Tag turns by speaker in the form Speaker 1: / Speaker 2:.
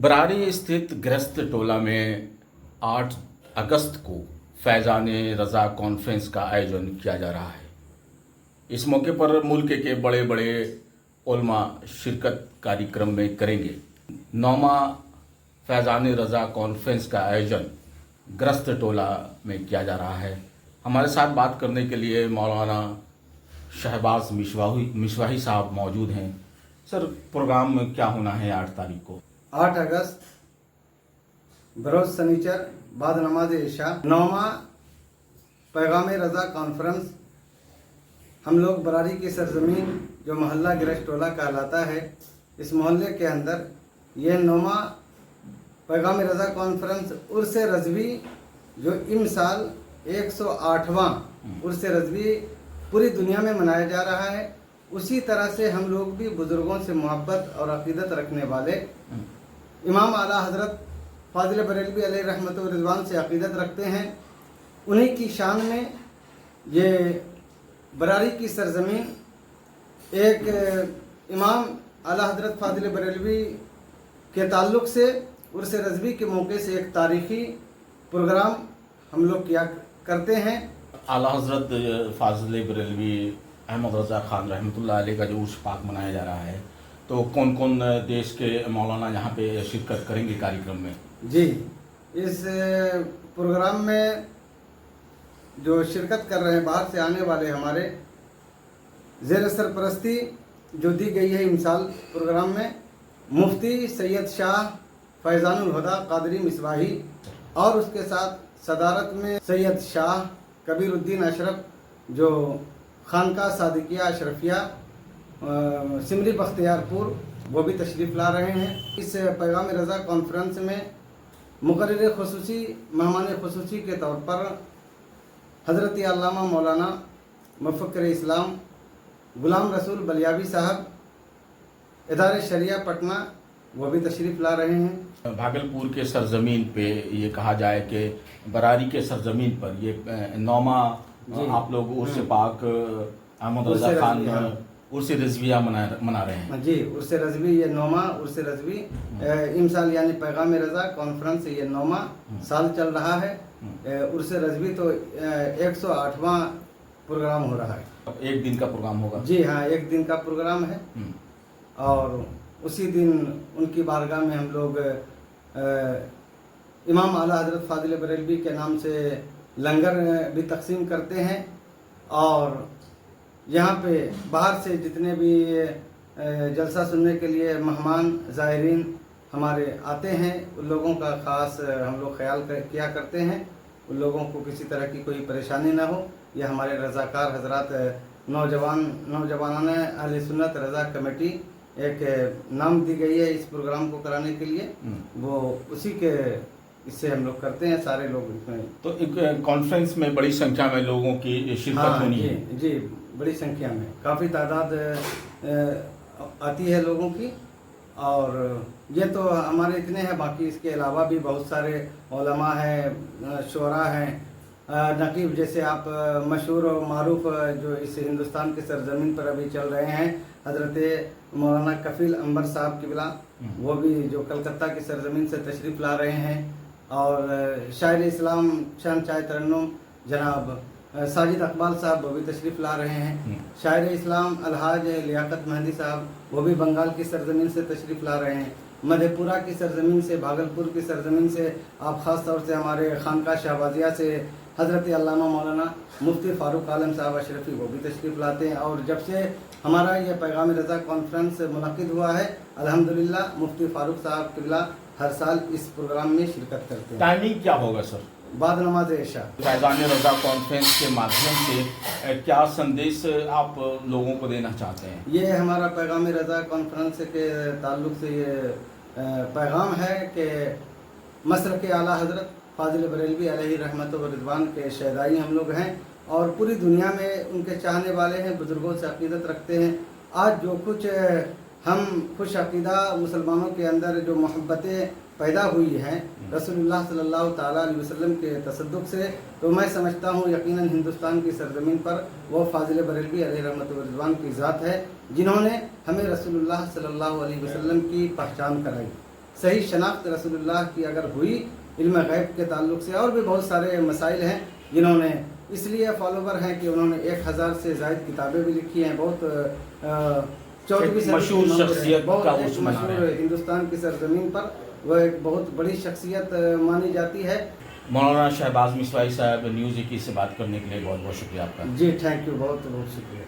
Speaker 1: बरारी स्थित गृहस्थ टोला में 8 अगस्त को फैज़ान रज़ा कॉन्फ्रेंस का आयोजन किया जा रहा है। इस मौके पर मुल्क के बड़े बड़े उलमा शिरकत कार्यक्रम में करेंगे। 9वां फैज़ान रज़ा कॉन्फ्रेंस का आयोजन गृहस्थ टोला में किया जा रहा है। हमारे साथ बात करने के लिए मौलाना शहबाज मिशवाही साहब मौजूद हैं। सर, प्रोग्राम में क्या होना है 8 तारीख को?
Speaker 2: 8 अगस्त बरोज सनीचर बाद नमाज इशा 9वां पैगाम रज़ा कॉन्फ्रेंस हम लोग बरारी की सरजमीन जो मोहल्ला गृहस्थ टोला कहलाता है, इस मोहल्ले के अंदर ये 9वां पैगाम रज़ा कॉन्फ्रेंस उर्स रज़वी जो इमसाल 108वां उर्स रज़वी पूरी दुनिया में मनाया जा रहा है। उसी तरह से हम लोग भी बुज़ुर्गों से मोहब्बत और अक़ीदत रखने वाले इमाम आला हज़रत फ़ाज़िल बरेलवी अलैहि रहमत व रिज़वान से अक़ीदत रखते हैं। उन्हीं की शान में ये बरारी की सरज़मीन एक इमाम आला हज़रत फ़ाज़िल बरेलवी के ताल्लुक़ से उर्स रज़वी के मौके से एक तारीख़ी प्रोग्राम हम लोग किया करते हैं।
Speaker 1: आला हज़रत फ़ाज़िल बरेलवी अहमद रज़ा ख़ान रहमतुल्लाह अलैह का जो उर्स पाक मनाया जा रहा है, तो कौन कौन देश के मौलाना यहाँ पे शिरकत करेंगे कार्यक्रम में?
Speaker 2: जी, इस प्रोग्राम में जो शिरकत कर रहे हैं बाहर से आने वाले हमारे ज़ेर सरपरस्ती जो दी गई है इमसाल प्रोग्राम में मुफ्ती सैयद शाह फैज़ानुल हुदा क़ादरी मिसबाही और उसके साथ सदारत में सैयद शाह कबीरुद्दीन अशरफ जो खानका सादिकिया अशरफिया सिमरी बख्तियारपुर वो भी तशरीफ़ ला रहे हैं। इस पैगाम रज़ा कॉन्फ्रेंस में मुक़र्रिर ख़ुसूसी मेहमान ख़ुसूसी के तौर पर हज़रत अल्लामा मौलाना मुफ़क्किर इस्लाम ग़ुलाम रसूल बलियावी साहब इदारे शरिया पटना वो भी तशरीफ़ ला रहे हैं।
Speaker 1: भागलपुर के सरजमीन पे ये कहा जाए कि बरारी के सरजमीन पर ये 9वां आप लोग उर्स पाक अहमद रज़ा खान उर्स रज़विया मना रहे हैं।
Speaker 2: जी, उर्स रज़वी ये 9वां उर्स रज़वी इमसाल यानी पैगाम रज़ा कॉन्फ्रेंस ये 9वां साल चल रहा है। उर्स रज़वी तो 108वां प्रोग्राम हो रहा है।
Speaker 1: एक दिन का प्रोग्राम होगा?
Speaker 2: जी हाँ, एक दिन का प्रोग्राम है और उसी दिन उनकी बारगाह में हम लोग इमाम आला हज़रत फ़ाज़िल बरेलवी के नाम से लंगर भी तकसीम करते हैं और यहाँ पे बाहर से जितने भी जलसा सुनने के लिए मेहमान ज़ायरीन हमारे आते हैं उन लोगों का ख़ास हम लोग ख्याल किया करते हैं, उन लोगों को किसी तरह की कोई परेशानी ना हो। ये हमारे रज़ाकार हज़रात नौजवानाना अहले सुन्नत रज़ा कमेटी एक नाम दी गई है इस प्रोग्राम को कराने के लिए, वो उसी के इससे हम लोग करते हैं सारे लोग इसमें।
Speaker 1: तो एक कॉन्फ्रेंस में बड़ी संख्या में लोगों की शिरकत होनी है?
Speaker 2: जी, बड़ी संख्या में काफ़ी तादाद आती है लोगों की और ये तो हमारे इतने हैं, बाकी इसके अलावा भी बहुत सारे उलमा हैं, शुरा हैं, नकीब जैसे आप मशहूर और मारूफ जो इस हिंदुस्तान के सरजमीन पर अभी चल रहे हैं हज़रत मौलाना कफ़ील अंबर साहब किबला, वो भी जो कलकत्ता की सरजमीन से तशरीफ़ ला रहे हैं और शायर इस्लाम शान चाय तरन्नुम जनाब साजिद अकबाल साहब वो भी तशरीफ़ ला रहे हैं। शायर इस्लाम अलहाज लियाकत मेहंदी साहब वो भी बंगाल की सरजमीन से तशरीफ़ ला रहे हैं। मधेपुरा की सरजमीन से, भागलपुर की सरजमीन से, आप ख़ास तौर से हमारे खानका शहबाजिया से हज़रत अल्लामा मौलाना मुफ्ती फ़ारूक आलम साहब अशरफी वो भी तशरीफ़ लाते हैं। और जब से हमारा ये पैगाम रज़ा कॉन्फ्रेंस मुनक़िद हुआ है अल्हम्दुलिल्लाह मुफ्ती फ़ारूक साहब किबला हर साल इस प्रोग्राम में शिरकत करते हैं।
Speaker 1: टाइमिंग क्या होगा सर?
Speaker 2: बाद नमाज इशा।
Speaker 1: फैज़ान रज़ा कॉन्फ्रेंस के माध्यम से क्या संदेश आप लोगों को देना चाहते हैं?
Speaker 2: ये हमारा पैगाम रज़ा कॉन्फ्रेंस के ताल्लुक़ से ये पैगाम है कि मसरक़ आला हज़रत फ़ाज़िल बरेलवी अलैहि रहमत व रिज़वान के शहदाई हम लोग हैं और पूरी दुनिया में उनके चाहने वाले हैं, बुज़ुर्गों से अक़ीदत रखते हैं। आज जो कुछ हम खुश अक़ीदा मुसलमानों के अंदर जो मोहब्बतें पैदा हुई हैं रसूलुल्लाह सल्लल्लाहु ताला अलैहि वसल्लम के तसद्दुक़ से, तो मैं समझता हूँ यकीनन हिंदुस्तान की सरज़मीन पर वो फ़ाज़िल बरेलवी अलैहि रहमत व रिज़वान की ज़ात है जिन्होंने हमें रसूलुल्लाह सल्लल्लाहु अलैहि वसल्लम की पहचान कराई। صحیح شناخت رسول اللہ کی اگر ہوئی علم غیب کے تعلق سے، اور بھی بہت سارے مسائل ہیں جنہوں نے اس لیے فالوور ہیں کہ انہوں نے 1000 سے زائد کتابیں بھی لکھی ہیں، بہت 14ویں صدی
Speaker 1: مشہور
Speaker 2: کی
Speaker 1: شخصیت
Speaker 2: بہت
Speaker 1: کا
Speaker 2: ایک
Speaker 1: اس میں
Speaker 2: مشہور
Speaker 1: ہے۔
Speaker 2: ہندوستان کی سرزمین پر وہ ایک بہت بڑی شخصیت مانی جاتی ہے۔
Speaker 1: مولانا شہباز مصباحی صاحب نیوز 21 سے بات کرنے کے لیے بہت بہت شکریہ آپ کا۔
Speaker 2: جی تھینک یو، بہت بہت شکریہ۔